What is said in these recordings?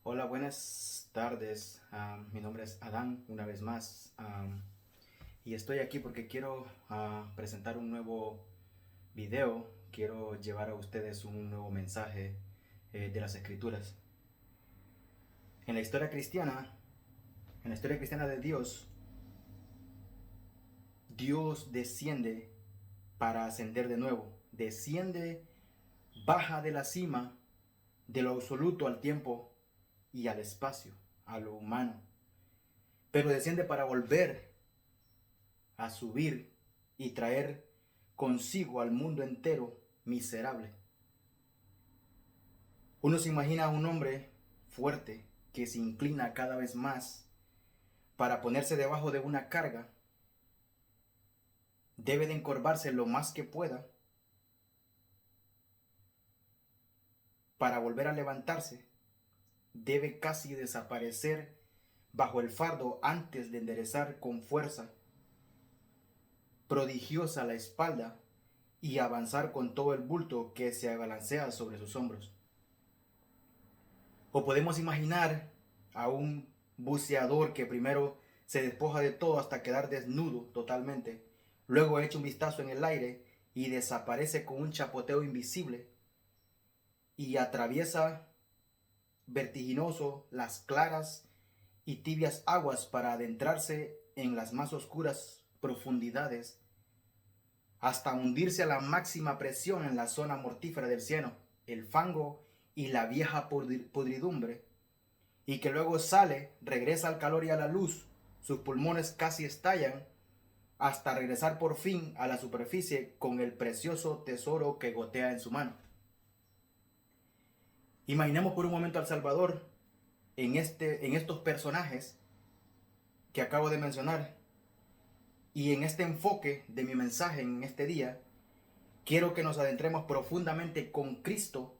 Hola, buenas tardes. Mi nombre es Adán, una vez más. Y estoy aquí porque quiero presentar un nuevo video. Quiero llevar a ustedes un nuevo mensaje de las Escrituras. En la historia cristiana, en la historia cristiana de Dios, Dios desciende para ascender de nuevo. Desciende, baja de la cima, de lo absoluto al tiempo y al espacio, a lo humano. Pero desciende para volver a subir y traer consigo al mundo entero miserable. Uno se imagina a un hombre fuerte que se inclina cada vez más para ponerse debajo de una carga. Debe de encorvarse lo más que pueda para volver a levantarse. Debe casi desaparecer bajo el fardo antes de enderezar con fuerza prodigiosa la espalda y avanzar con todo el bulto que se abalancea sobre sus hombros. O podemos imaginar a un buceador que primero se despoja de todo hasta quedar desnudo totalmente, luego echa un vistazo en el aire y desaparece con un chapoteo invisible y atraviesa vertiginoso las claras y tibias aguas para adentrarse en las más oscuras profundidades hasta hundirse a la máxima presión en la zona mortífera del cieno, el fango y la vieja podridumbre, y que luego sale, regresa al calor y a la luz, sus pulmones casi estallan, hasta regresar por fin a la superficie con el precioso tesoro que gotea en su mano. Imaginemos por un momento al Salvador en estos personajes que acabo de mencionar, y en este enfoque de mi mensaje en este día, quiero que nos adentremos profundamente con Cristo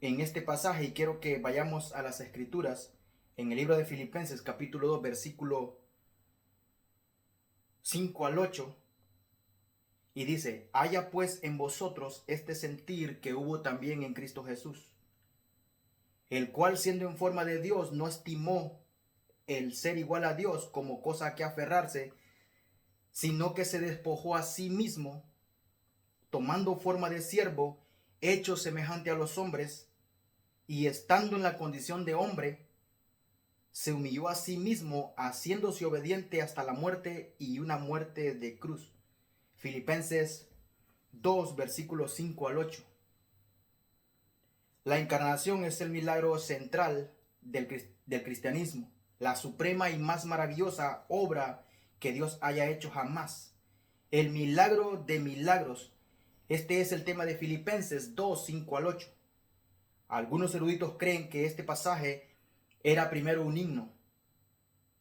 en este pasaje, y quiero que vayamos a las Escrituras en el libro de Filipenses capítulo 2 versículo 5 al 8, y dice: haya pues en vosotros este sentir que hubo también en Cristo Jesús, el cual siendo en forma de Dios no estimó el ser igual a Dios como cosa a que aferrarse, sino que se despojó a sí mismo, tomando forma de siervo, hecho semejante a los hombres, y estando en la condición de hombre, se humilló a sí mismo, haciéndose obediente hasta la muerte y una muerte de cruz. Filipenses 2, versículos 5 al 8. La encarnación es el milagro central del cristianismo, la suprema y más maravillosa obra que Dios haya hecho jamás. El milagro de milagros. Este es el tema de Filipenses 2, 5 al 8. Algunos eruditos creen que este pasaje era primero un himno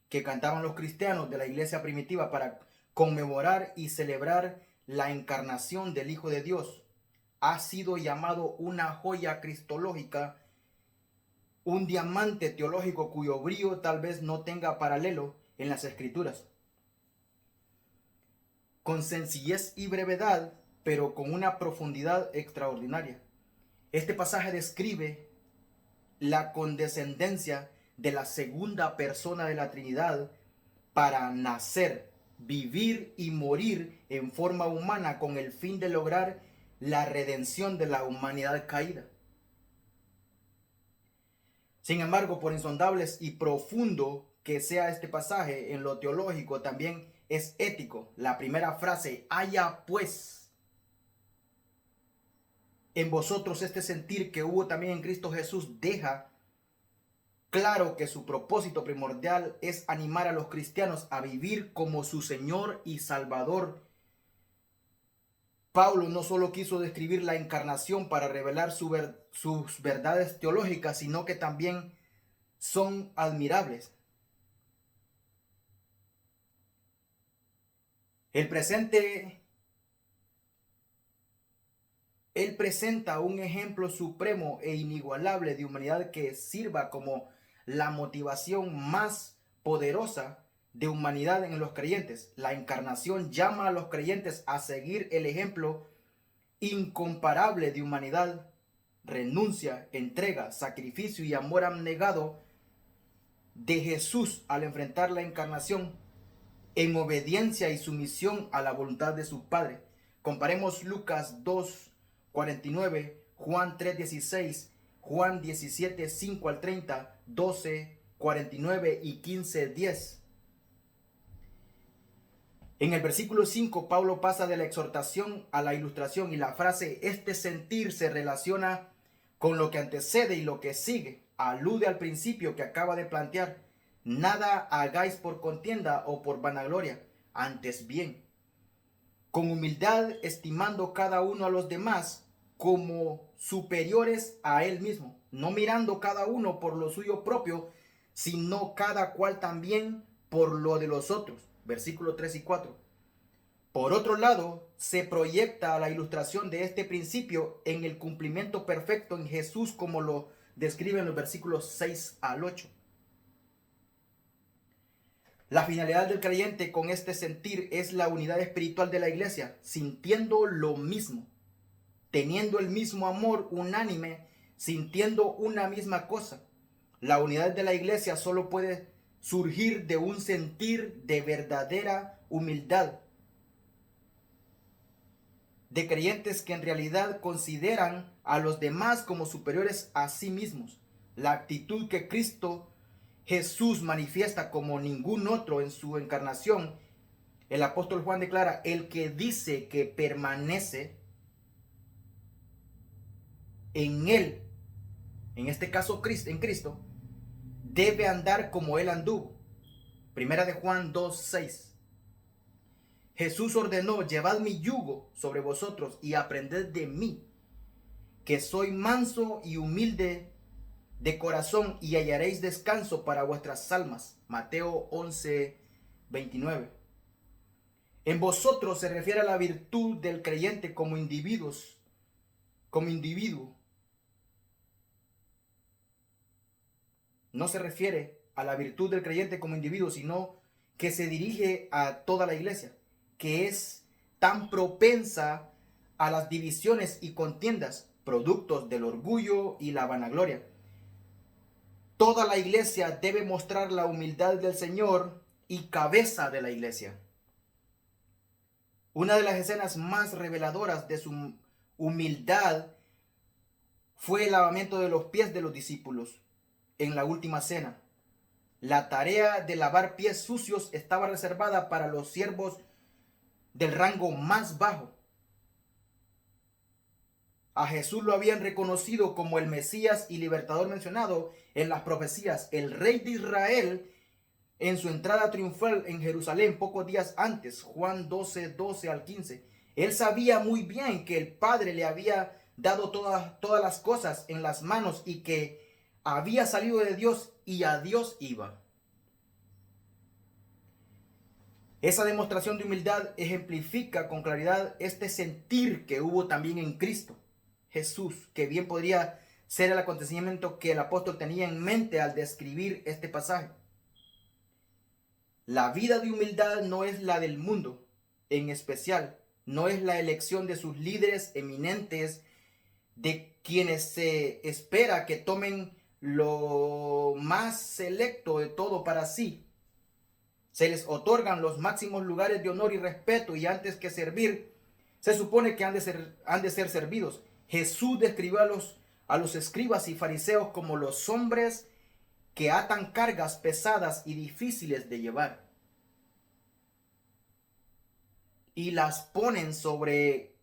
que cantaban los cristianos de la iglesia primitiva para conmemorar y celebrar la encarnación del Hijo de Dios. Ha sido llamado una joya cristológica, un diamante teológico cuyo brillo tal vez no tenga paralelo en las Escrituras. Con sencillez y brevedad, pero con una profundidad extraordinaria. Este pasaje describe la condescendencia de la segunda persona de la Trinidad para nacer, vivir y morir en forma humana con el fin de lograr la redención de la humanidad caída. Sin embargo, por insondables y profundo que sea este pasaje en lo teológico, también es ético. La primera frase, haya pues en vosotros este sentir que hubo también en Cristo Jesús, deja claro que su propósito primordial es animar a los cristianos a vivir como su Señor y Salvador. Pablo no solo quiso describir la encarnación para revelar sus verdades teológicas, sino que también son admirables. El presente, él presenta un ejemplo supremo e inigualable de humanidad que sirva como la motivación más poderosa de humanidad en los creyentes. La encarnación llama a los creyentes a seguir el ejemplo incomparable de humanidad renuncia, entrega, sacrificio y amor abnegado de Jesús al enfrentar la encarnación en obediencia y sumisión a la voluntad de su Padre. Comparemos Lucas 2:49, Juan 3:16, Juan 17:5 al 30, 12:49 y 15:10. En el versículo 5, Pablo pasa de la exhortación a la ilustración y la frase "este sentir" se relaciona con lo que antecede y lo que sigue. Alude al principio que acaba de plantear. Nada hagáis por contienda o por vanagloria, antes bien, con humildad, estimando cada uno a los demás como superiores a él mismo, no mirando cada uno por lo suyo propio, sino cada cual también por lo de los otros. Versículos 3 y 4. Por otro lado, se proyecta la ilustración de este principio en el cumplimiento perfecto en Jesús, como lo describen los versículos 6 al 8. La finalidad del creyente con este sentir es la unidad espiritual de la iglesia, sintiendo lo mismo, teniendo el mismo amor unánime, sintiendo una misma cosa. La unidad de la iglesia solo puede surgir de un sentir de verdadera humildad, de creyentes que en realidad consideran a los demás como superiores a sí mismos. La actitud que Cristo Jesús manifiesta como ningún otro en su encarnación. El apóstol Juan declara: el que dice que permanece en él, en este caso en Cristo, debe andar como él anduvo. Primera de Juan 2:6. Jesús ordenó: llevad mi yugo sobre vosotros y aprended de mí, que soy manso y humilde de corazón, y hallaréis descanso para vuestras almas. Mateo 11:29. En vosotros se refiere a la virtud del creyente como individuo. No se refiere a la virtud del creyente como individuo, sino que se dirige a toda la iglesia, que es tan propensa a las divisiones y contiendas, productos del orgullo y la vanagloria. Toda la iglesia debe mostrar la humildad del Señor y cabeza de la iglesia. Una de las escenas más reveladoras de su humildad fue el lavamiento de los pies de los discípulos en la última cena. La tarea de lavar pies sucios estaba reservada para los siervos del rango más bajo. A Jesús lo habían reconocido como el Mesías y libertador mencionado en las profecías, el rey de Israel, en su entrada triunfal en Jerusalén pocos días antes, Juan 12:12 al 15. Él sabía muy bien que el Padre le había dado todas las cosas en las manos y que había salido de Dios y a Dios iba. Esa demostración de humildad ejemplifica con claridad este sentir que hubo también en Cristo Jesús, que bien podría ser el acontecimiento que el apóstol tenía en mente al describir este pasaje. La vida de humildad no es la del mundo, en especial, no es la elección de sus líderes eminentes, de quienes se espera que tomen lo más selecto de todo para sí. Se les otorgan los máximos lugares de honor y respeto, y antes que servir, se supone que han de ser servidos. Jesús describió a los escribas y fariseos como los hombres que atan cargas pesadas y difíciles de llevar y las ponen sobre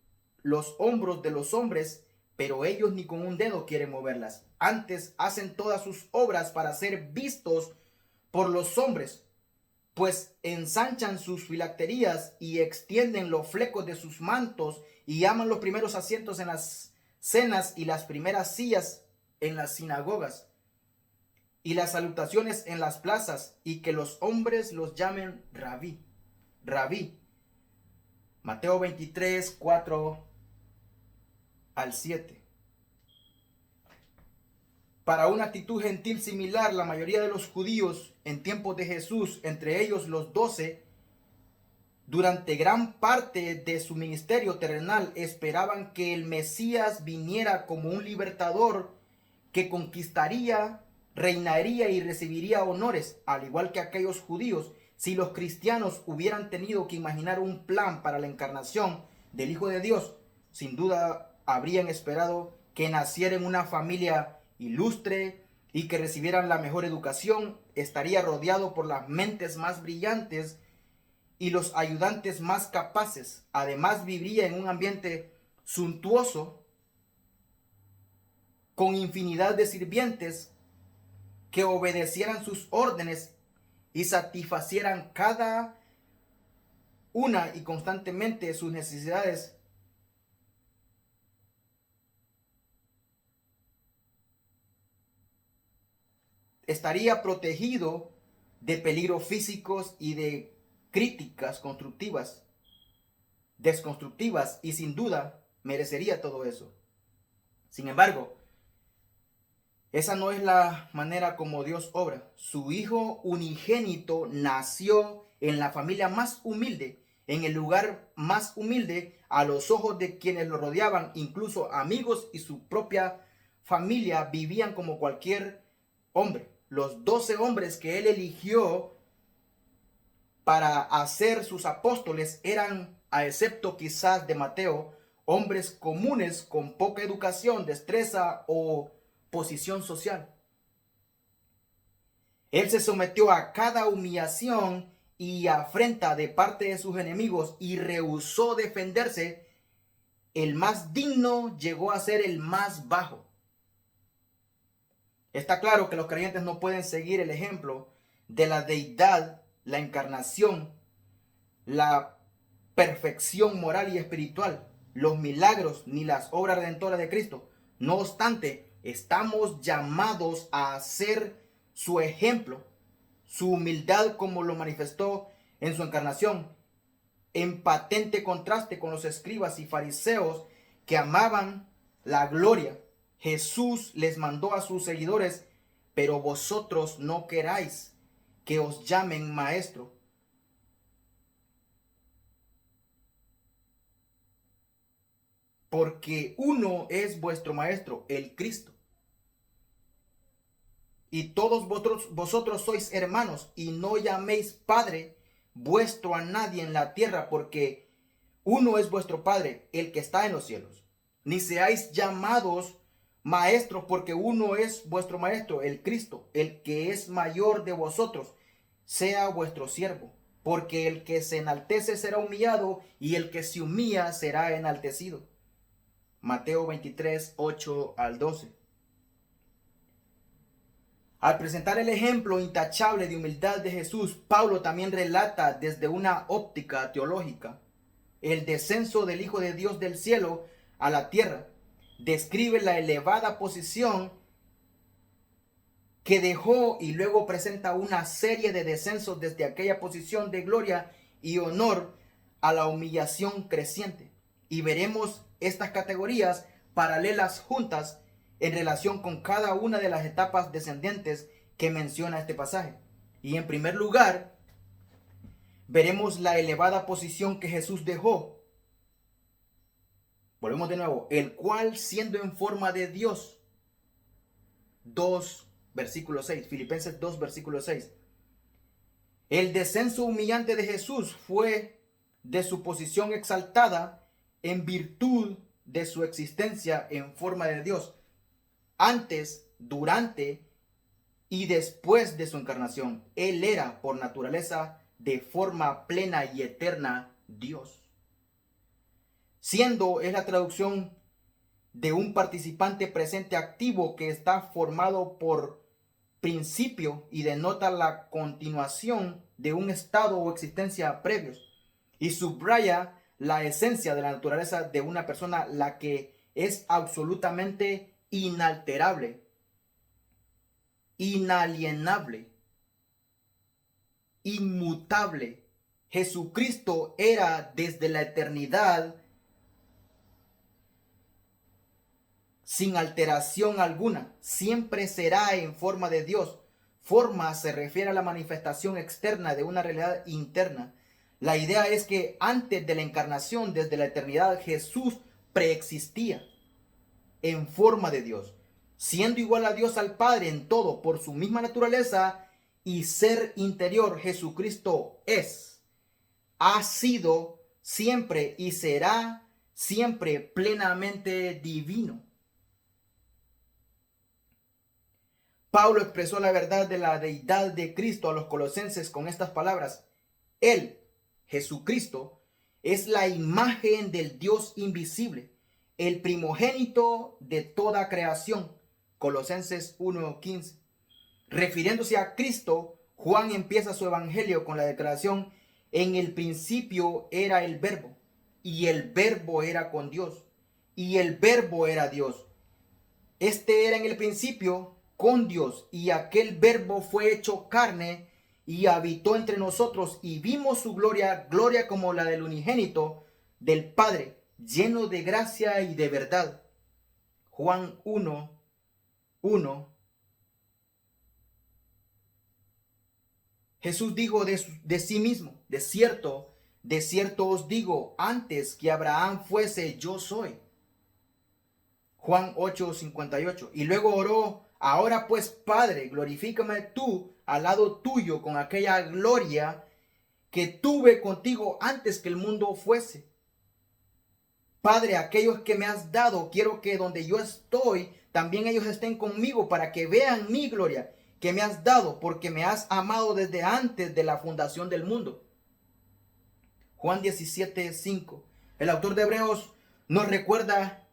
los hombros de los hombres, pero ellos ni con un dedo quieren moverlas. Antes hacen todas sus obras para ser vistos por los hombres, pues ensanchan sus filacterías y extienden los flecos de sus mantos y aman los primeros asientos en las cenas y las primeras sillas en las sinagogas y las salutaciones en las plazas, y que los hombres los llamen rabí. Mateo 23:4 al 7. Para una actitud gentil similar, la mayoría de los judíos en tiempos de Jesús, entre ellos los 12, Durante gran parte de su ministerio terrenal esperaban que el Mesías viniera como un libertador que conquistaría, reinaría y recibiría honores, al igual que aquellos judíos. Si los cristianos hubieran tenido que imaginar un plan para la encarnación del Hijo de Dios, sin duda habrían esperado que naciera en una familia ilustre y que recibieran la mejor educación, estaría rodeado por las mentes más brillantes y los ayudantes más capaces. Además, viviría en un ambiente suntuoso con infinidad de sirvientes que obedecieran sus órdenes y satisfacieran cada una y constantemente sus necesidades. Estaría protegido de peligros físicos y de críticas constructivas, desconstructivas, y sin duda merecería todo eso. Sin embargo, esa no es la manera como Dios obra. Su Hijo unigénito nació en la familia más humilde, en el lugar más humilde, a los ojos de quienes lo rodeaban. Incluso amigos y su propia familia vivían como cualquier hombre. Los 12 hombres que él eligió para hacer sus apóstoles eran, a excepto quizás de Mateo, hombres comunes con poca educación, destreza o posición social. Él se sometió a cada humillación y afrenta de parte de sus enemigos y rehusó defenderse. El más digno llegó a ser el más bajo. Está claro que los creyentes no pueden seguir el ejemplo de la deidad, la encarnación, la perfección moral y espiritual, los milagros ni las obras redentoras de Cristo. No obstante, estamos llamados a ser su ejemplo, su humildad como lo manifestó en su encarnación, en patente contraste con los escribas y fariseos que amaban la gloria. Jesús les mandó a sus seguidores: pero vosotros no queráis que os llamen maestro, porque uno es vuestro maestro, el Cristo. Y todos vosotros sois hermanos, y no llaméis Padre vuestro a nadie en la tierra, porque uno es vuestro Padre, el que está en los cielos. Ni seáis llamados maestros, porque uno es vuestro maestro, el Cristo. El que es mayor de vosotros sea vuestro siervo, porque el que se enaltece será humillado, y el que se humilla será enaltecido. Mateo 23, 8 al 12. Al presentar el ejemplo intachable de humildad de Jesús, Pablo también relata desde una óptica teológica el descenso del Hijo de Dios del cielo a la tierra. Describe la elevada posición que dejó y luego presenta una serie de descensos desde aquella posición de gloria y honor a la humillación creciente. Y veremos estas categorías paralelas juntas en relación con cada una de las etapas descendentes que menciona este pasaje. Y en primer lugar, veremos la elevada posición que Jesús dejó. Volvemos de nuevo: el cual, siendo en forma de Dios. 2, versículo 6. Filipenses 2, versículo 6. El descenso humillante de Jesús fue de su posición exaltada en virtud de su existencia en forma de Dios, antes, durante y después de su encarnación. Él era por naturaleza de forma plena y eterna Dios. Siendo es la traducción de un participante presente activo que está formado por principio y denota la continuación de un estado o existencia previos, y subraya la esencia de la naturaleza de una persona, la que es absolutamente inalterable, inalienable, inmutable. Jesucristo era desde la eternidad sin alteración alguna, siempre será en forma de Dios. Forma se refiere a la manifestación externa de una realidad interna. La idea es que antes de la encarnación, desde la eternidad, Jesús preexistía en forma de Dios, siendo igual a Dios al Padre en todo por su misma naturaleza y ser interior. Jesucristo ha sido siempre y será siempre plenamente divino. Pablo expresó la verdad de la deidad de Cristo a los colosenses con estas palabras: Él, Jesucristo, es la imagen del Dios invisible, el primogénito de toda creación. Colosenses 1:15. Refiriéndose a Cristo, Juan empieza su evangelio con la declaración: en el principio era el Verbo, y el Verbo era con Dios, y el Verbo era Dios. Este era en el principio con Dios, y aquel Verbo fue hecho carne y habitó entre nosotros, y vimos su gloria, gloria como la del unigénito del Padre, lleno de gracia y de verdad. Juan 1:1. Jesús dijo de sí mismo: de cierto os digo, antes que Abraham fuese, yo soy. Juan 8:58. Y luego oró: ahora pues, Padre, glorifícame tú al lado tuyo con aquella gloria que tuve contigo antes que el mundo fuese. Padre, aquellos que me has dado, quiero que donde yo estoy, también ellos estén conmigo, para que vean mi gloria que me has dado, porque me has amado desde antes de la fundación del mundo. Juan 17:5. El autor de Hebreos nos recuerda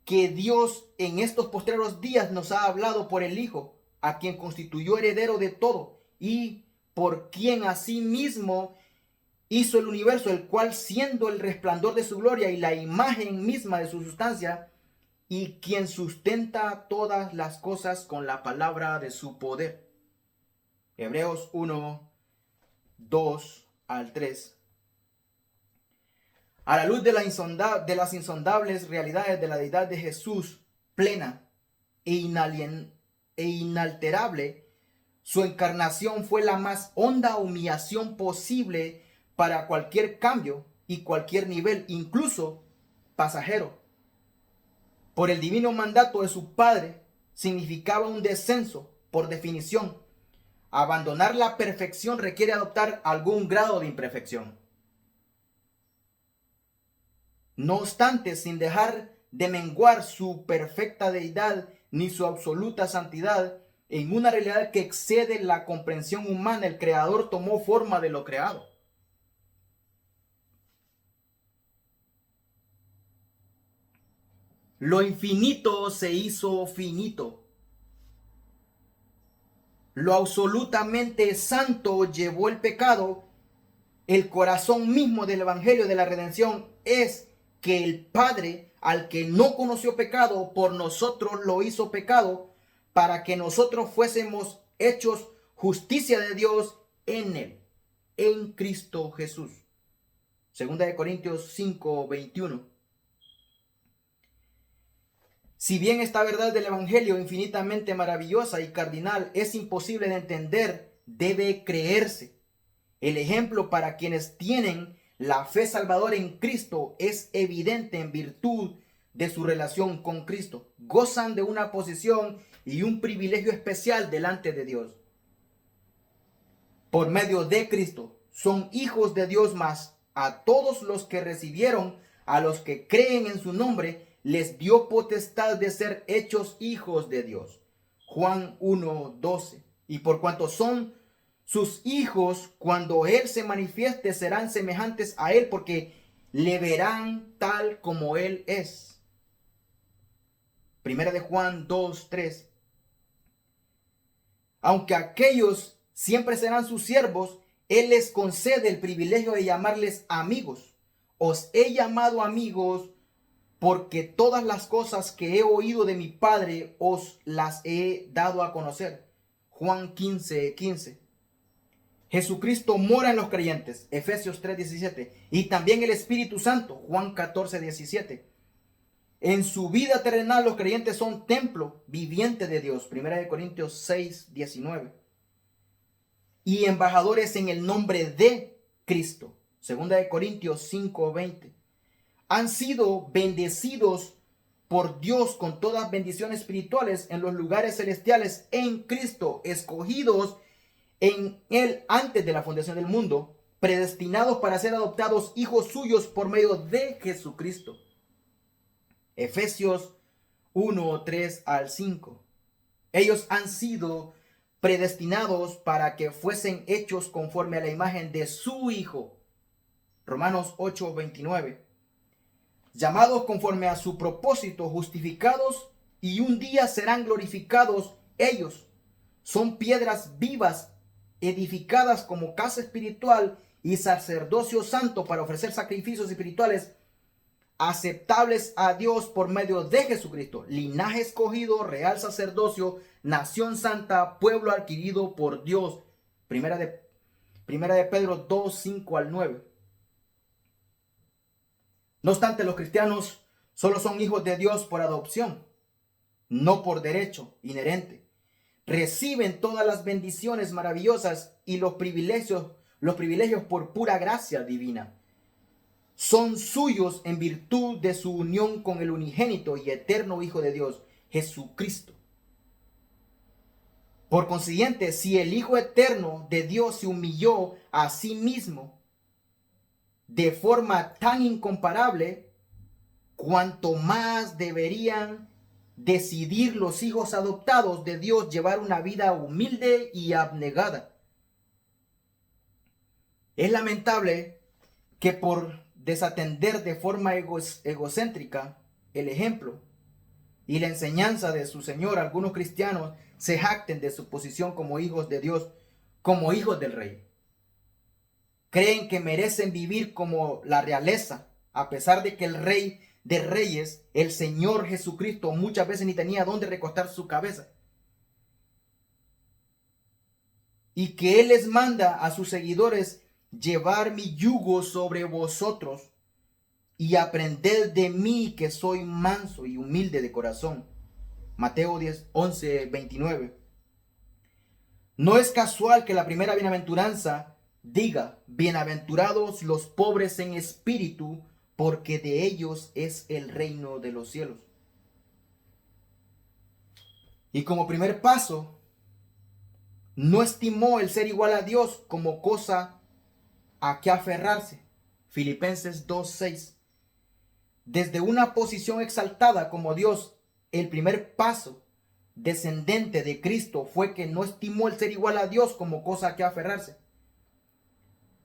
que Dios en estos postreros días nos ha hablado por el Hijo, a quien constituyó heredero de todo, y por quien asimismo hizo el universo, el cual, siendo el resplandor de su gloria y la imagen misma de su sustancia, y quien sustenta todas las cosas con la palabra de su poder. Hebreos 1:2-3. A la luz de las insondables realidades de la deidad de Jesús, plena e inalterable, su encarnación fue la más honda humillación posible para cualquier cambio y cualquier nivel, incluso pasajero. Por el divino mandato de su Padre, significaba un descenso. Por definición, abandonar la perfección requiere adoptar algún grado de imperfección. No obstante, sin dejar de menguar su perfecta deidad ni su absoluta santidad, en una realidad que excede la comprensión humana, el Creador tomó forma de lo creado. Lo infinito se hizo finito. Lo absolutamente santo llevó el pecado. El corazón mismo del evangelio de la redención es que el Padre, al que no conoció pecado, por nosotros lo hizo pecado, para que nosotros fuésemos hechos justicia de Dios en él, en Cristo Jesús. Segunda de Corintios 5:21. Si bien esta verdad del evangelio, infinitamente maravillosa y cardinal, es imposible de entender, debe creerse. El ejemplo para quienes tienen la fe salvadora en Cristo es evidente en virtud de su relación con Cristo. Gozan de una posición y un privilegio especial delante de Dios. Por medio de Cristo son hijos de Dios, más a todos los que recibieron, a los que creen en su nombre, les dio potestad de ser hechos hijos de Dios. Juan 1:12. Y por cuanto son sus hijos, cuando Él se manifieste, serán semejantes a Él, porque le verán tal como Él es. Primera de Juan 2:3. Aunque aquellos siempre serán sus siervos, Él les concede el privilegio de llamarles amigos. Os he llamado amigos porque todas las cosas que he oído de mi Padre os las he dado a conocer. Juan 15:15. Jesucristo mora en los creyentes. Efesios 3:17. Y también el Espíritu Santo. Juan 14:17. En su vida terrenal los creyentes son templo viviente de Dios. Primera de Corintios 6:19. Y embajadores en el nombre de Cristo. Segunda de Corintios 5:20. Han sido bendecidos por Dios con todas bendiciones espirituales en los lugares celestiales en Cristo, escogidos en Él antes de la fundación del mundo, predestinados para ser adoptados hijos suyos por medio de Jesucristo. Efesios 1:3-5. Ellos han sido predestinados para que fuesen hechos conforme a la imagen de su Hijo. Romanos 8:29. Llamados conforme a su propósito, justificados, y un día serán glorificados ellos. Son piedras vivas, edificadas como casa espiritual y sacerdocio santo para ofrecer sacrificios espirituales aceptables a Dios por medio de Jesucristo. Linaje escogido, real sacerdocio, nación santa, pueblo adquirido por Dios. Primera de Pedro 2:5-9. No obstante, los cristianos solo son hijos de Dios por adopción, no por derecho inherente. Reciben todas las bendiciones maravillosas y los privilegios por pura gracia divina. Son suyos en virtud de su unión con el unigénito y eterno Hijo de Dios, Jesucristo. Por consiguiente, si el Hijo eterno de Dios se humilló a sí mismo de forma tan incomparable, cuanto más deberían decidir los hijos adoptados de Dios llevar una vida humilde y abnegada. Es lamentable que por desatender de forma egocéntrica el ejemplo y la enseñanza de su Señor, algunos cristianos se jacten de su posición como hijos de Dios, como hijos del Rey. Creen que merecen vivir como la realeza, a pesar de que el Rey de Reyes, el Señor Jesucristo, muchas veces ni tenía dónde recostar su cabeza. Y que Él les manda a sus seguidores: llevar mi yugo sobre vosotros y aprended de mí, que soy manso y humilde de corazón. Mateo 11:29. No es casual que la primera bienaventuranza diga: bienaventurados los pobres en espíritu, porque de ellos es el reino de los cielos. Y como primer paso, no estimó el ser igual a Dios como cosa a que aferrarse. Filipenses 2:6. Desde una posición exaltada como Dios, el primer paso descendente de Cristo fue que no estimó el ser igual a Dios como cosa a que aferrarse.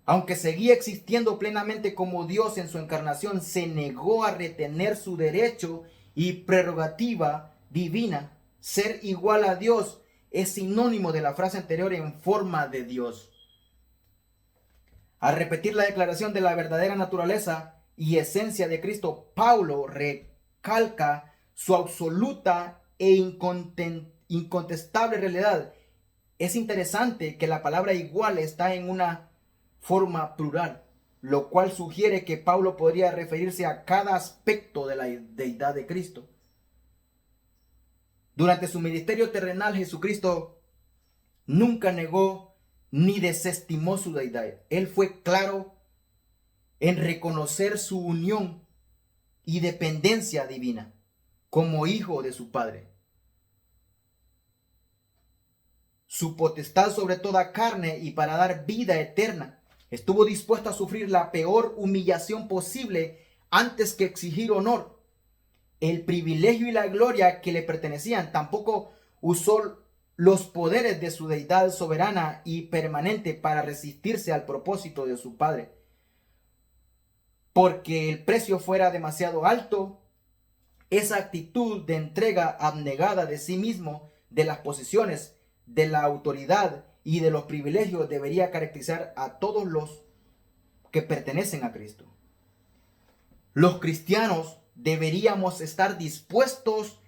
Aunque seguía existiendo plenamente como Dios en su encarnación, se negó a retener su derecho y prerrogativa divina. Ser igual a Dios es sinónimo de la frase anterior: en forma de Dios. Al repetir la declaración de la verdadera naturaleza y esencia de Cristo, Pablo recalca su absoluta e incontestable realidad. Es interesante que la palabra igual está en una forma plural, lo cual sugiere que Pablo podría referirse a cada aspecto de la deidad de Cristo. Durante su ministerio terrenal, Jesucristo nunca negó ni desestimó su deidad. Él fue claro en reconocer su unión y dependencia divina como hijo de su Padre. Su potestad sobre toda carne y para dar vida eterna. Estuvo dispuesto a sufrir la peor humillación posible antes que exigir honor, el privilegio y la gloria que le pertenecían. Tampoco usó los poderes de su deidad soberana y permanente para resistirse al propósito de su Padre. Porque el precio fuera demasiado alto, esa actitud de entrega abnegada de sí mismo, de las posesiones, de la autoridad y de los privilegios debería caracterizar a todos los que pertenecen a Cristo. Los cristianos deberíamos estar dispuestos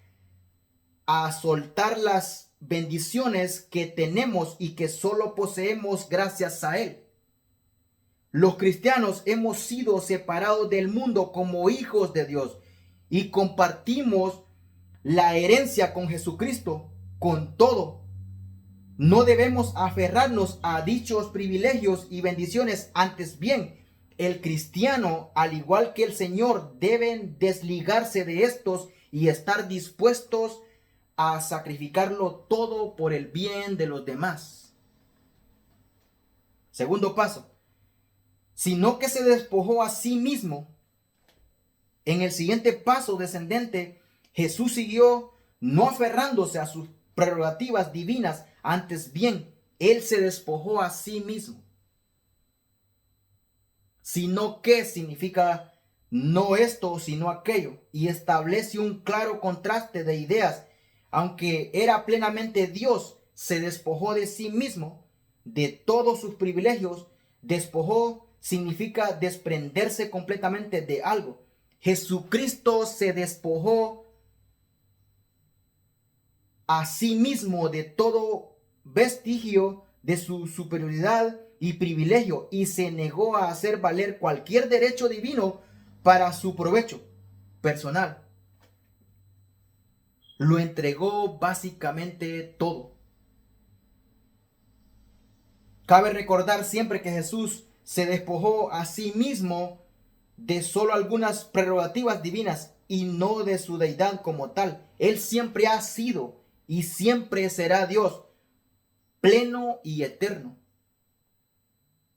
a soltar las bendiciones que tenemos y que solo poseemos gracias a Él. Los cristianos hemos sido separados del mundo como hijos de Dios y compartimos la herencia con Jesucristo. Con todo, no debemos aferrarnos a dichos privilegios y bendiciones, antes bien, el cristiano, al igual que el Señor, deben desligarse de estos y estar dispuestos a sacrificarlo todo por el bien de los demás. Segundo paso, sino que se despojó a sí mismo. En el siguiente paso descendente, Jesús siguió no aferrándose a sus prerrogativas divinas, antes bien, Él se despojó a sí mismo. Sino que significa no esto, sino aquello, y establece un claro contraste de ideas. Aunque era plenamente Dios, se despojó de sí mismo, de todos sus privilegios. Despojó significa desprenderse completamente de algo. Jesucristo se despojó a sí mismo de todo vestigio de su superioridad y privilegio, y se negó a hacer valer cualquier derecho divino para su provecho personal. Lo entregó básicamente todo. Cabe recordar siempre que Jesús se despojó a sí mismo de solo algunas prerrogativas divinas y no de su deidad como tal. Él siempre ha sido y siempre será Dios, pleno y eterno.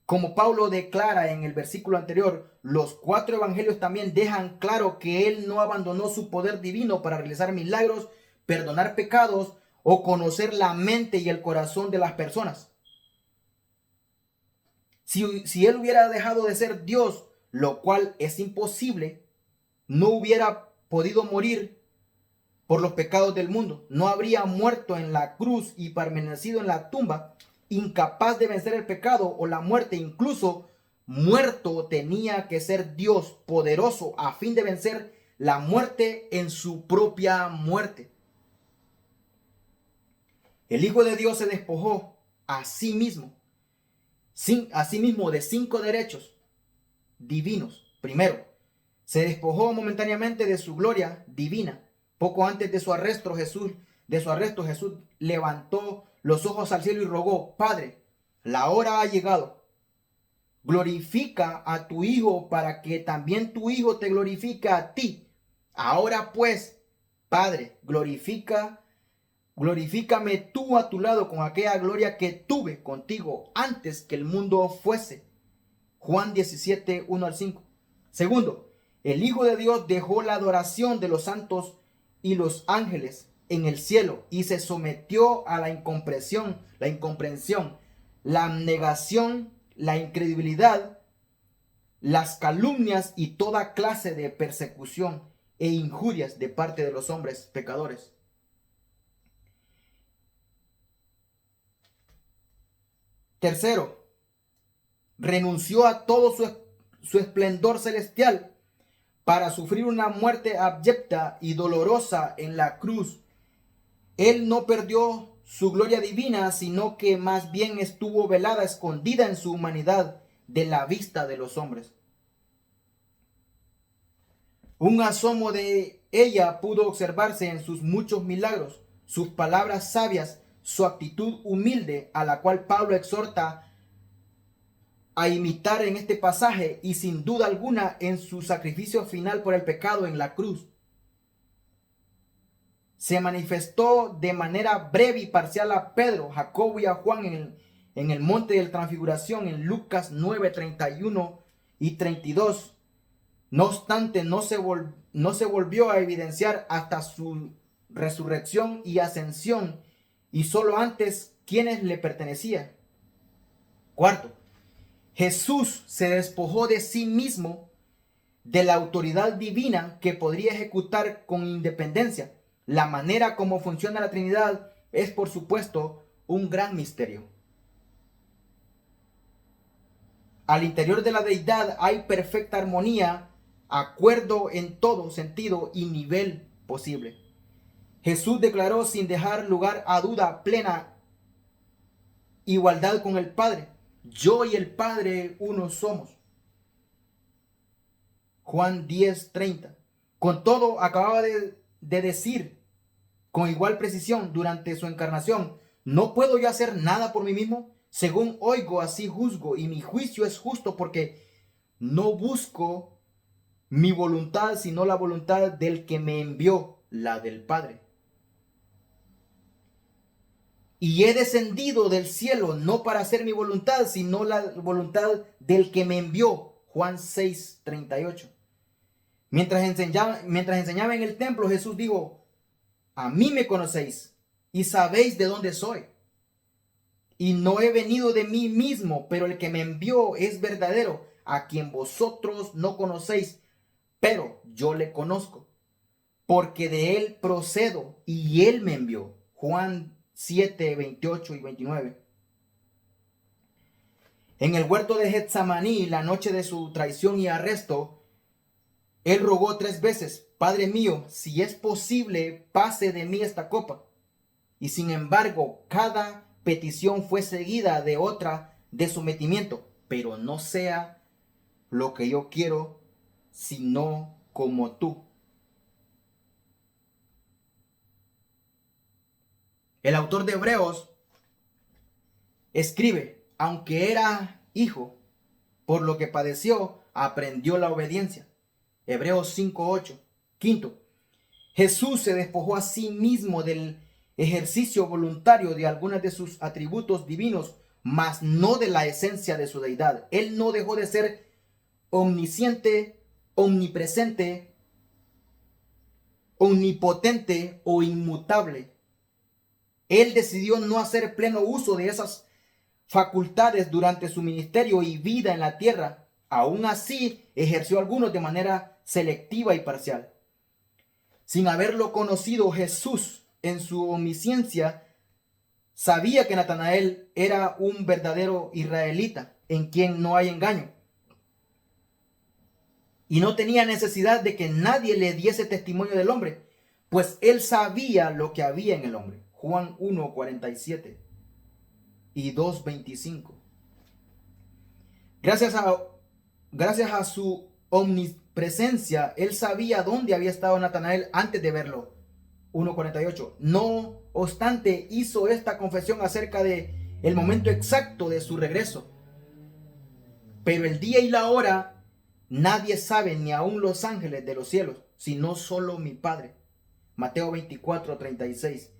Como Pablo declara en el versículo anterior, los 4 evangelios también dejan claro que Él no abandonó su poder divino para realizar milagros, perdonar pecados o conocer la mente y el corazón de las personas. Si Él hubiera dejado de ser Dios, lo cual es imposible, no hubiera podido morir por los pecados del mundo. No habría muerto en la cruz y permanecido en la tumba, incapaz de vencer el pecado o la muerte. Incluso muerto tenía que ser Dios poderoso a fin de vencer la muerte en su propia muerte. El Hijo de Dios se despojó a sí mismo de 5 derechos divinos. Primero, se despojó momentáneamente de su gloria divina. Poco antes de su arresto, Jesús levantó los ojos al cielo y rogó: Padre, la hora ha llegado. Glorifica a tu Hijo para que también tu Hijo te glorifique a ti. Ahora pues, Padre, glorifícame tú a tu lado con aquella gloria que tuve contigo antes que el mundo fuese. Juan 17, 1 al 5. Segundo, el Hijo de Dios dejó la adoración de los santos y los ángeles en el cielo y se sometió a la incomprensión, la abnegación, la incredulidad, las calumnias y toda clase de persecución e injurias de parte de los hombres pecadores. Tercero, renunció a todo su esplendor celestial para sufrir una muerte abyecta y dolorosa en la cruz. Él no perdió su gloria divina, sino que más bien estuvo velada, escondida en su humanidad de la vista de los hombres. Un asomo de ella pudo observarse en sus muchos milagros, sus palabras sabias, su actitud humilde, a la cual Pablo exhorta a imitar en este pasaje, y sin duda alguna en su sacrificio final por el pecado en la cruz. Se manifestó de manera breve y parcial a Pedro, Jacobo y a Juan en el monte de la transfiguración en Lucas 9, 31 y 32. No obstante, no se volvió a evidenciar hasta su resurrección y ascensión, y solo antes quienes le pertenecían. Cuarto, Jesús se despojó de sí mismo, de la autoridad divina que podría ejecutar con independencia. La manera como funciona la Trinidad es, por supuesto, un gran misterio. Al interior de la deidad hay perfecta armonía, acuerdo en todo sentido y nivel posible. Jesús declaró sin dejar lugar a duda plena igualdad con el Padre. Yo y el Padre uno somos. Juan 10:30. Con todo, acababa de decir con igual precisión durante su encarnación: ¿no puedo yo hacer nada por mí mismo? Según oigo, así juzgo, y mi juicio es justo, porque no busco mi voluntad, sino la voluntad del que me envió, la del Padre. Y he descendido del cielo no para hacer mi voluntad, sino la voluntad del que me envió. Juan 6:38. Mientras enseñaba en el templo, Jesús dijo: a mí me conocéis y sabéis de dónde soy. Y no he venido de mí mismo, pero el que me envió es verdadero, a quien vosotros no conocéis, pero yo le conozco, porque de él procedo y él me envió. Juan 7:28 y 29. En el huerto de Getsemaní, la noche de su traición y arresto, él rogó 3 veces: Padre mío, si es posible, pase de mí esta copa. Y sin embargo, cada petición fue seguida de otra de sometimiento, pero no sea lo que yo quiero, sino como tú. El autor de Hebreos escribe: aunque era hijo, por lo que padeció, aprendió la obediencia. Hebreos 5:8. Quinto, Jesús se despojó a sí mismo del ejercicio voluntario de algunos de sus atributos divinos, mas no de la esencia de su deidad. Él no dejó de ser omnisciente, omnipresente, omnipotente o inmutable. Él decidió no hacer pleno uso de esas facultades durante su ministerio y vida en la tierra. Aún así, ejerció algunos de manera selectiva y parcial. Sin haberlo conocido, Jesús, en su omnisciencia, sabía que Natanael era un verdadero israelita, en quien no hay engaño. Y no tenía necesidad de que nadie le diese testimonio del hombre, pues él sabía lo que había en el hombre. Juan 1:47 y 2:25. Gracias a su omnipresencia, él sabía dónde había estado Natanael antes de verlo. 1:48. No obstante, hizo esta confesión acerca de el momento exacto de su regreso. Pero el día y la hora nadie sabe, ni aun los ángeles de los cielos, sino solo mi Padre. Mateo 24:36.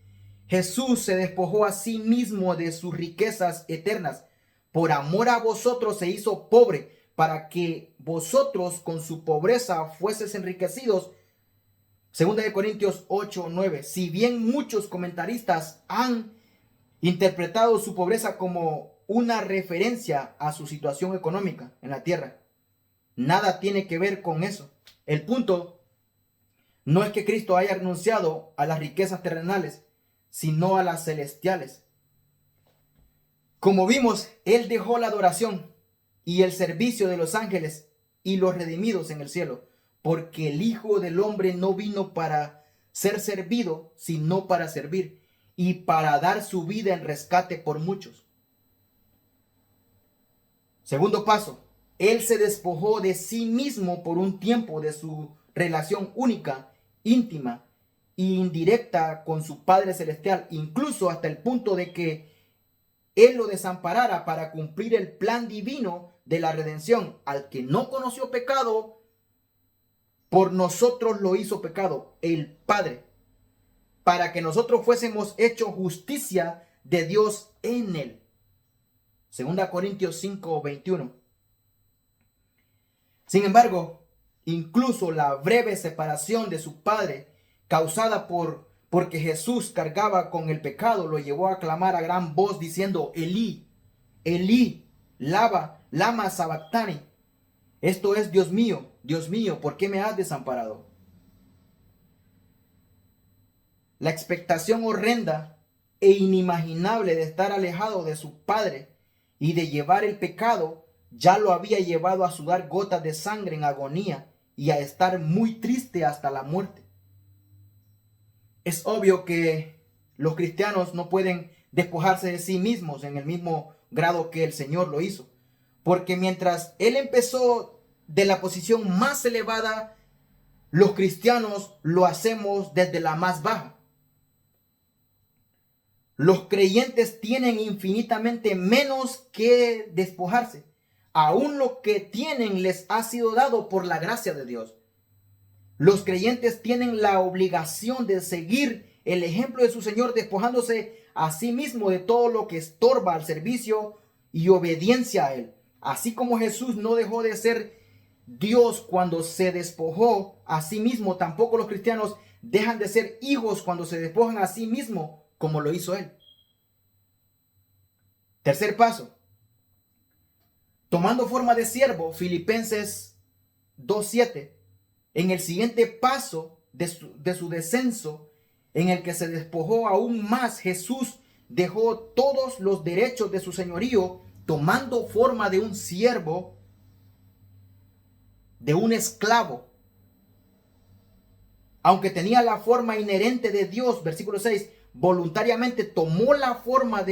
Jesús se despojó a sí mismo de sus riquezas eternas. Por amor a vosotros se hizo pobre, para que vosotros con su pobreza fueseis enriquecidos. 2 de Corintios 8:9. Si bien muchos comentaristas han interpretado su pobreza como una referencia a su situación económica en la tierra, nada tiene que ver con eso. El punto no es que Cristo haya renunciado a las riquezas terrenales, sino a las celestiales. Como vimos, Él dejó la adoración y el servicio de los ángeles y los redimidos en el cielo, porque el Hijo del Hombre no vino para ser servido, sino para servir y para dar su vida en rescate por muchos. Segundo paso, Él se despojó de sí mismo por un tiempo de su relación única, íntima e indirecta con su Padre Celestial, incluso hasta el punto de que Él lo desamparara para cumplir el plan divino de la redención. Al que no conoció pecado, por nosotros lo hizo pecado, el Padre, para que nosotros fuésemos hechos justicia de Dios en Él. 2 Corintios 5:21. Sin embargo, incluso la breve separación de su Padre, causada porque Jesús cargaba con el pecado, lo llevó a clamar a gran voz diciendo: Elí, Elí, lama sabactani. Esto es: Dios mío, ¿por qué me has desamparado? La expectación horrenda e inimaginable de estar alejado de su Padre y de llevar el pecado ya lo había llevado a sudar gotas de sangre en agonía y a estar muy triste hasta la muerte. Es obvio que los cristianos no pueden despojarse de sí mismos en el mismo grado que el Señor lo hizo, porque mientras Él empezó de la posición más elevada, los cristianos lo hacemos desde la más baja. Los creyentes tienen infinitamente menos que despojarse, aún lo que tienen les ha sido dado por la gracia de Dios. Los creyentes tienen la obligación de seguir el ejemplo de su Señor, despojándose a sí mismo de todo lo que estorba al servicio y obediencia a Él. Así como Jesús no dejó de ser Dios cuando se despojó a sí mismo, tampoco los cristianos dejan de ser hijos cuando se despojan a sí mismo, como lo hizo Él. Tercer paso. Tomando forma de siervo, Filipenses 2:7. En el siguiente paso de su descenso, en el que se despojó aún más, Jesús dejó todos los derechos de su señorío, tomando forma de un siervo, de un esclavo. Aunque tenía la forma inherente de Dios, versículo 6, voluntariamente tomó la forma,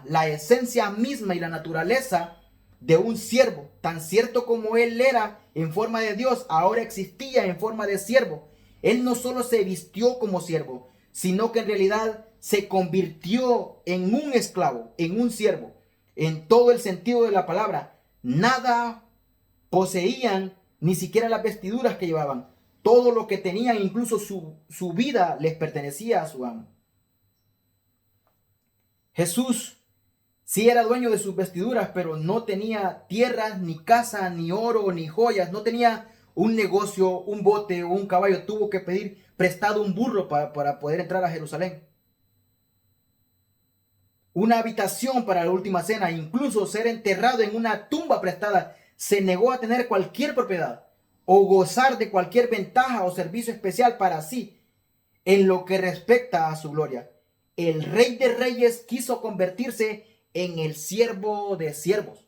la esencia misma y la naturaleza de un siervo. Tan cierto como él era en forma de Dios, ahora existía en forma de siervo. Él no solo se vistió como siervo, sino que en realidad se convirtió en un esclavo, en un siervo, en todo el sentido de la palabra. Nada poseían, ni siquiera las vestiduras que llevaban. Todo lo que tenían, incluso su vida, les pertenecía a su amo. Jesús sí era dueño de sus vestiduras, pero no tenía tierras, ni casa, ni oro, ni joyas. No tenía un negocio, un bote o un caballo. Tuvo que pedir prestado un burro para poder entrar a Jerusalén. Una habitación para la última cena, incluso ser enterrado en una tumba prestada. Se negó a tener cualquier propiedad o gozar de cualquier ventaja o servicio especial para sí en lo que respecta a su gloria. El Rey de Reyes quiso convertirse en el siervo de siervos.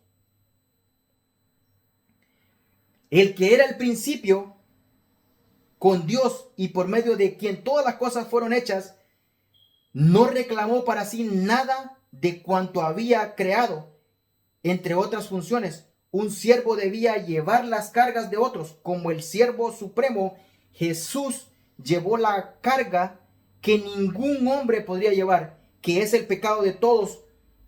El que era el principio con Dios y por medio de quien todas las cosas fueron hechas, no reclamó para sí nada de cuanto había creado. Entre otras funciones, un siervo debía llevar las cargas de otros. Como el siervo supremo, Jesús llevó la carga que ningún hombre podría llevar, que es el pecado de todos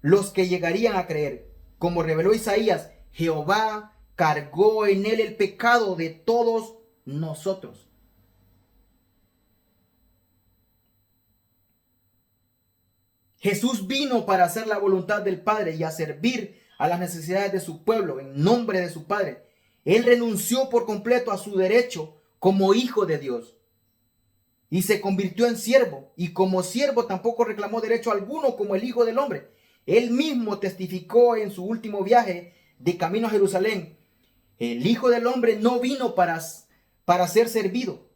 los que llegarían a creer. Como reveló Isaías, Jehová cargó en él el pecado de todos nosotros. Jesús vino para hacer la voluntad del Padre y a servir a las necesidades de su pueblo en nombre de su Padre. Él renunció por completo a su derecho como hijo de Dios y se convirtió en siervo, y como siervo tampoco reclamó derecho alguno como el Hijo del Hombre. Él mismo testificó en su último viaje de camino a Jerusalén: el Hijo del Hombre no vino para ser servido,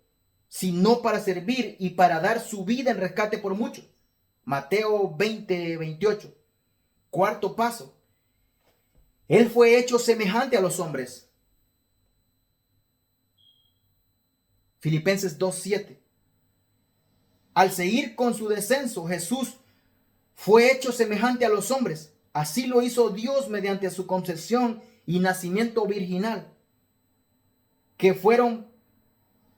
sino para servir y para dar su vida en rescate por muchos. Mateo 20:28. Cuarto paso. Él fue hecho semejante a los hombres. Filipenses 2:7. Al seguir con su descenso, Jesús fue hecho semejante a los hombres. Así lo hizo Dios mediante su concepción y nacimiento virginal, que fueron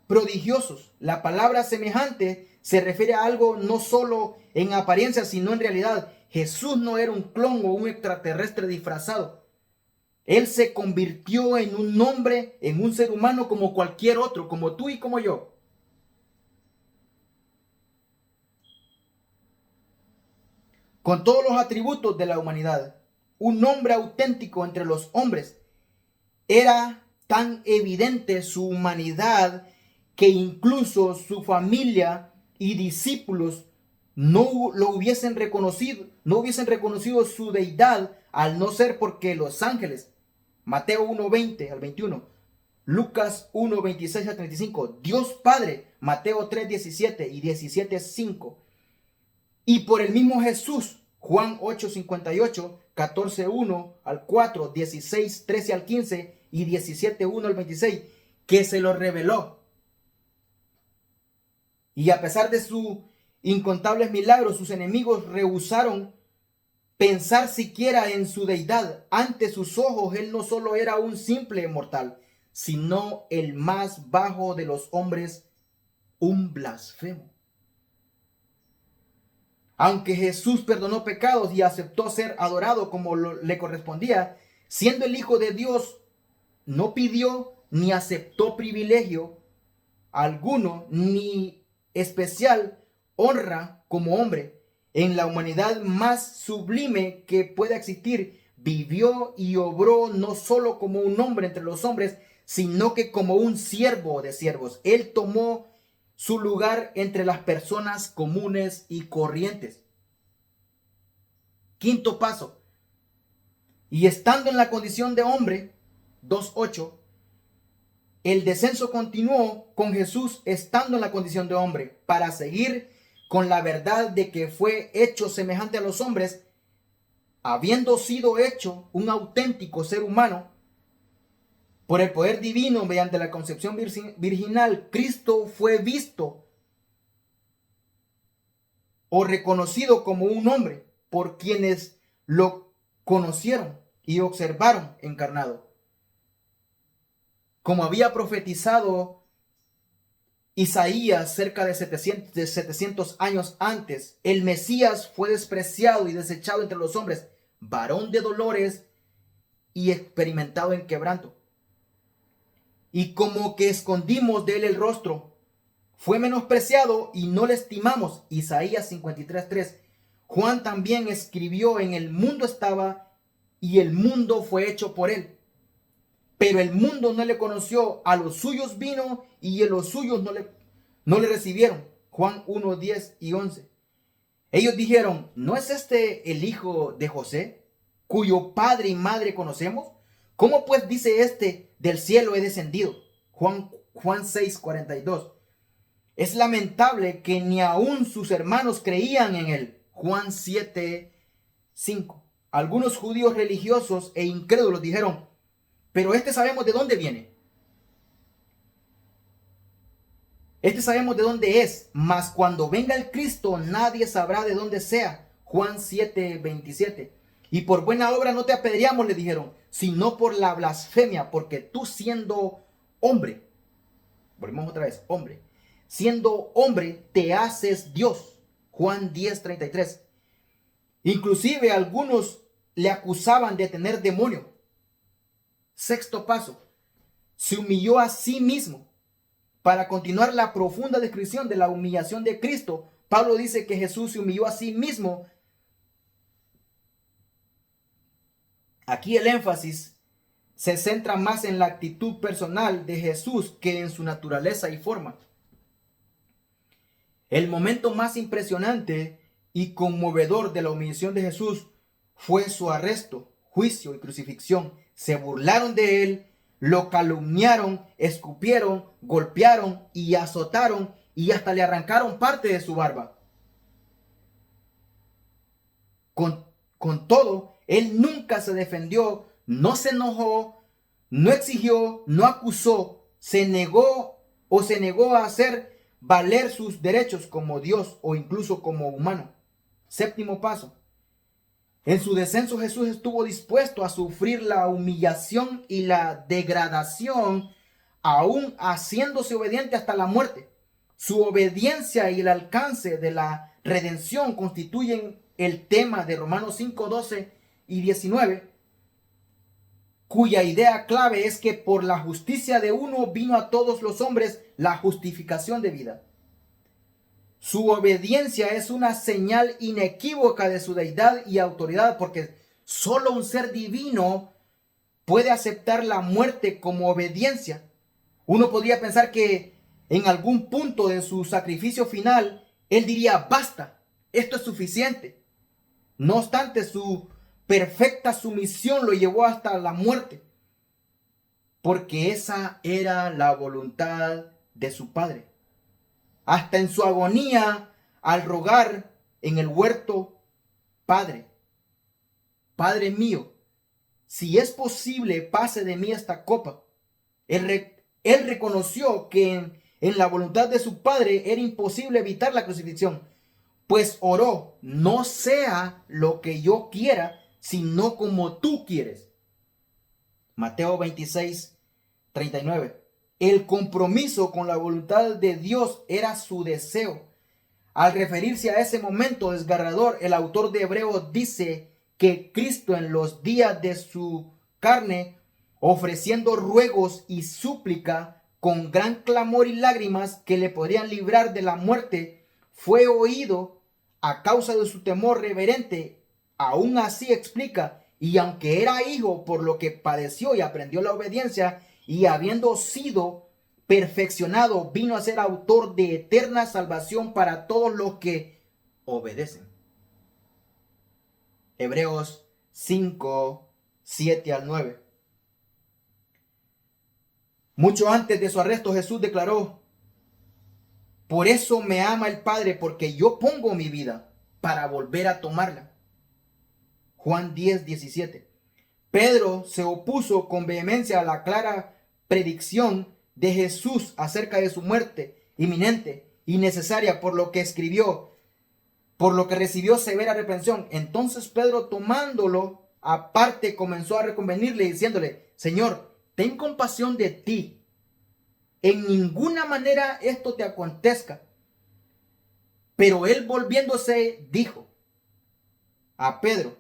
prodigiosos. La palabra semejante se refiere a algo no solo en apariencia, sino en realidad. Jesús no era un clon o un extraterrestre disfrazado. Él se convirtió en un hombre, en un ser humano como cualquier otro, como tú y como yo. Con todos los atributos de la humanidad, un hombre auténtico entre los hombres. Era tan evidente su humanidad que incluso su familia y discípulos no lo hubiesen reconocido, no hubiesen reconocido su deidad, al no ser porque los ángeles, Mateo 1:20 al 21, Lucas 1:26 al 35, Dios Padre, Mateo 3:17 y 17:5, y por el mismo Jesús, Juan 8:58, 14:1 al 4, 16:13 al 15 y 17:1 al 26, que se lo reveló. Y a pesar de sus incontables milagros, sus enemigos rehusaron pensar siquiera en su deidad. Ante sus ojos, él no solo era un simple mortal, sino el más bajo de los hombres, un blasfemo. Aunque Jesús perdonó pecados y aceptó ser adorado como le correspondía, Siendo el Hijo de Dios, no pidió ni aceptó privilegio alguno, ni especial honra como hombre. En la humanidad más sublime que pueda existir, vivió y obró no solo como un hombre entre los hombres, sino que como un siervo de siervos. Él tomó su lugar entre las personas comunes y corrientes. Quinto paso. Y estando en la condición de hombre, 2:8, el descenso continuó con Jesús estando en la condición de hombre, para seguir con la verdad de que fue hecho semejante a los hombres, habiendo sido hecho un auténtico ser humano. Por el poder divino, mediante la concepción virginal, Cristo fue visto o reconocido como un hombre por quienes lo conocieron y observaron encarnado. Como había profetizado Isaías cerca de 700 años antes, el Mesías fue despreciado y desechado entre los hombres, varón de dolores y experimentado en quebranto. Y como que escondimos de él el rostro, fue menospreciado y no le estimamos. Isaías 53:3. Juan también escribió: en el mundo estaba y el mundo fue hecho por él, pero el mundo no le conoció. A los suyos vino y a los suyos no le recibieron. Juan 1:10 y 11. Ellos dijeron: ¿no es este el hijo de José, cuyo padre y madre conocemos? ¿Cómo pues dice este: del cielo he descendido? Juan 6:42. Es lamentable que ni aun sus hermanos creían en él. Juan 7:5. Algunos judíos religiosos e incrédulos dijeron: pero este sabemos de dónde viene. Este sabemos de dónde es, mas cuando venga el Cristo nadie sabrá de dónde sea. Juan 7:27. Y por buena obra no te apedreamos, le dijeron, sino por la blasfemia, porque tú siendo hombre, volvemos otra vez, hombre, siendo hombre te haces Dios. Juan 10:33. Inclusive algunos le acusaban de tener demonio. Sexto paso, se humilló a sí mismo. Para continuar la profunda descripción de la humillación de Cristo, Pablo dice que Jesús se humilló a sí mismo. Aquí el énfasis se centra más en la actitud personal de Jesús que en su naturaleza y forma. El momento más impresionante y conmovedor de la humillación de Jesús fue su arresto, juicio y crucifixión. Se burlaron de él, lo calumniaron, escupieron, golpearon y azotaron y hasta le arrancaron parte de su barba. Con todo, él nunca se defendió, no se enojó, no exigió, no acusó, se negó a hacer valer sus derechos como Dios o incluso como humano. Séptimo paso. En su descenso Jesús estuvo dispuesto a sufrir la humillación y la degradación, aún haciéndose obediente hasta la muerte. Su obediencia y el alcance de la redención constituyen el tema de Romanos 5:12 y 19, cuya idea clave es que por la justicia de uno vino a todos los hombres la justificación de vida. Su obediencia es una señal inequívoca de su deidad y autoridad, porque solo un ser divino puede aceptar la muerte como obediencia. Uno podría pensar que en algún punto de su sacrificio final, él diría: basta, esto es suficiente. No obstante, su perfecta sumisión lo llevó hasta la muerte, porque esa era la voluntad de su Padre. Hasta en su agonía, al rogar en el huerto: Padre, Padre mío, si es posible, pase de mí esta copa. Él reconoció que en la voluntad de su Padre era imposible evitar la crucifixión, pues oró: no sea lo que yo quiera, sino como tú quieres. Mateo 26:39. El compromiso con la voluntad de Dios era su deseo. Al referirse a ese momento desgarrador, el autor de Hebreos dice que Cristo en los días de su carne, ofreciendo ruegos y súplica con gran clamor y lágrimas que le podrían librar de la muerte, fue oído a causa de su temor reverente. Aún así explica, y aunque era hijo, por lo que padeció y aprendió la obediencia, y habiendo sido perfeccionado, vino a ser autor de eterna salvación para todos los que obedecen. Hebreos 5, 7 al 9. Mucho antes de su arresto, Jesús declaró: por eso me ama el Padre, porque yo pongo mi vida para volver a tomarla. Juan 10, 17. Pedro se opuso con vehemencia a la clara predicción de Jesús acerca de su muerte inminente y necesaria, por lo que escribió, por lo que recibió severa reprensión. Entonces Pedro, tomándolo aparte, comenzó a reconvenirle, diciéndole: Señor, ten compasión de ti. En ninguna manera esto te acontezca. Pero él, volviéndose, dijo a Pedro: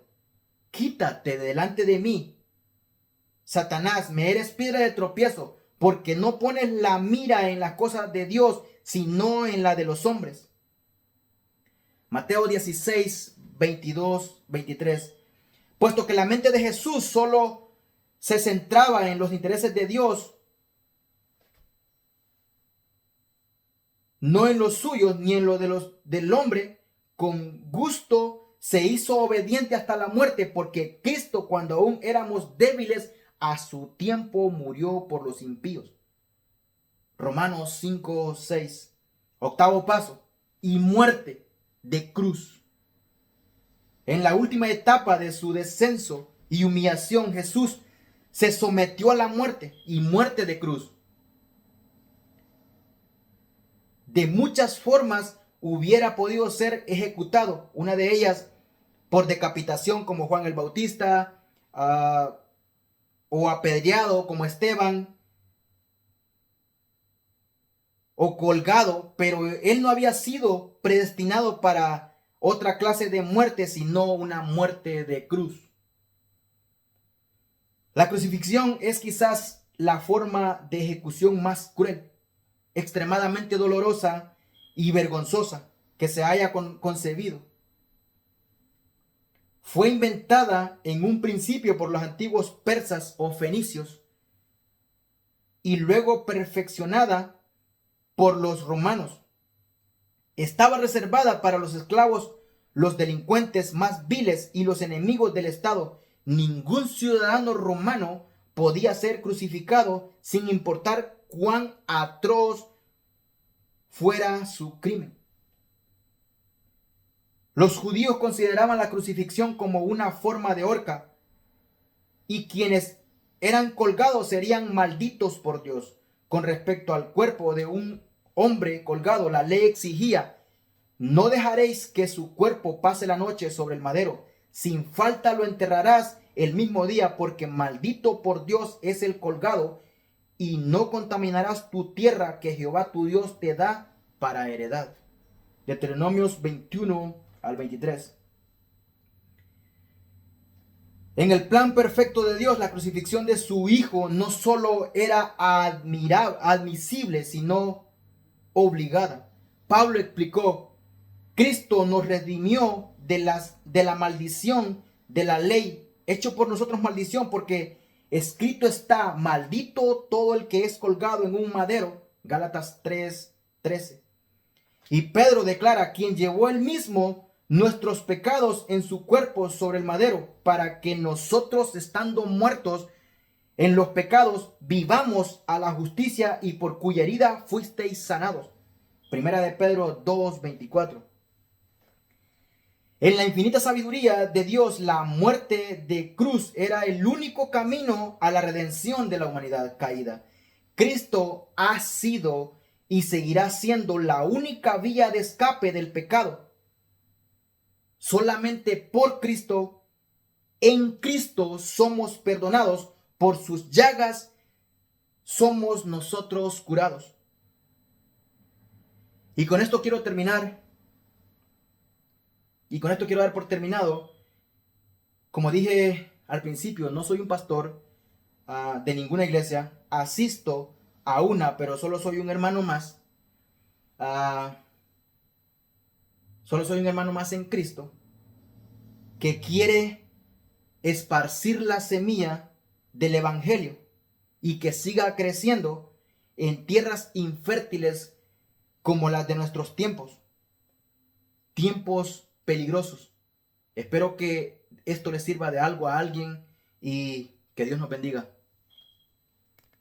quítate delante de mí, Satanás, me eres piedra de tropiezo, porque no pones la mira en las cosas de Dios, sino en la de los hombres. Mateo 16, 22, 23. Puesto que la mente de Jesús solo se centraba en los intereses de Dios, no en los suyos ni en lo del hombre, con gusto se hizo obediente hasta la muerte, porque Cristo, cuando aún éramos débiles, a su tiempo murió por los impíos. Romanos 5, 6. Octavo paso: y muerte de cruz. En la última etapa de su descenso y humillación, Jesús se sometió a la muerte y muerte de cruz. De muchas formas hubiera podido ser ejecutado, una de ellas por decapitación como Juan el Bautista, o apedreado como Esteban, o colgado, pero él no había sido predestinado para otra clase de muerte, sino una muerte de cruz. La crucifixión es quizás la forma de ejecución más cruel, extremadamente dolorosa y vergonzosa que se haya concebido. Fue inventada en un principio por los antiguos persas o fenicios y luego perfeccionada por los romanos. Estaba reservada para los esclavos, los delincuentes más viles y los enemigos del Estado. Ningún ciudadano romano podía ser crucificado sin importar cuán atroz fuera su crimen. Los judíos consideraban la crucifixión como una forma de horca, y quienes eran colgados serían malditos por Dios. Con respecto al cuerpo de un hombre colgado, la ley exigía: no dejaréis que su cuerpo pase la noche sobre el madero, sin falta lo enterrarás el mismo día, porque maldito por Dios es el colgado, y no contaminarás tu tierra que Jehová tu Dios te da para heredad. Deuteronomios 21 al 23. En el plan perfecto de Dios, la crucifixión de su Hijo no solo era admisible, sino obligada. Pablo explicó: Cristo nos redimió de la maldición de la ley, hecho por nosotros maldición, porque escrito está: maldito todo el que es colgado en un madero. Gálatas 3:13. Y Pedro declara: quien llevó él mismo nuestros pecados en su cuerpo sobre el madero, para que nosotros, estando muertos en los pecados, vivamos a la justicia, y por cuya herida fuisteis sanados. Primera de Pedro 2:24. En la infinita sabiduría de Dios, la muerte de cruz era el único camino a la redención de la humanidad caída. Cristo ha sido y seguirá siendo la única vía de escape del pecado. Solamente por Cristo, en Cristo somos perdonados, por sus llagas somos nosotros curados. Y con esto quiero terminar. Y con esto quiero dar por terminado. Como dije al principio, no soy un pastor, de ninguna iglesia, asisto a una, pero solo soy un hermano más. Solo soy un hermano más en Cristo que quiere esparcir la semilla del Evangelio y que siga creciendo en tierras infértiles como las de nuestros tiempos, tiempos peligrosos. Espero que esto le sirva de algo a alguien y que Dios nos bendiga.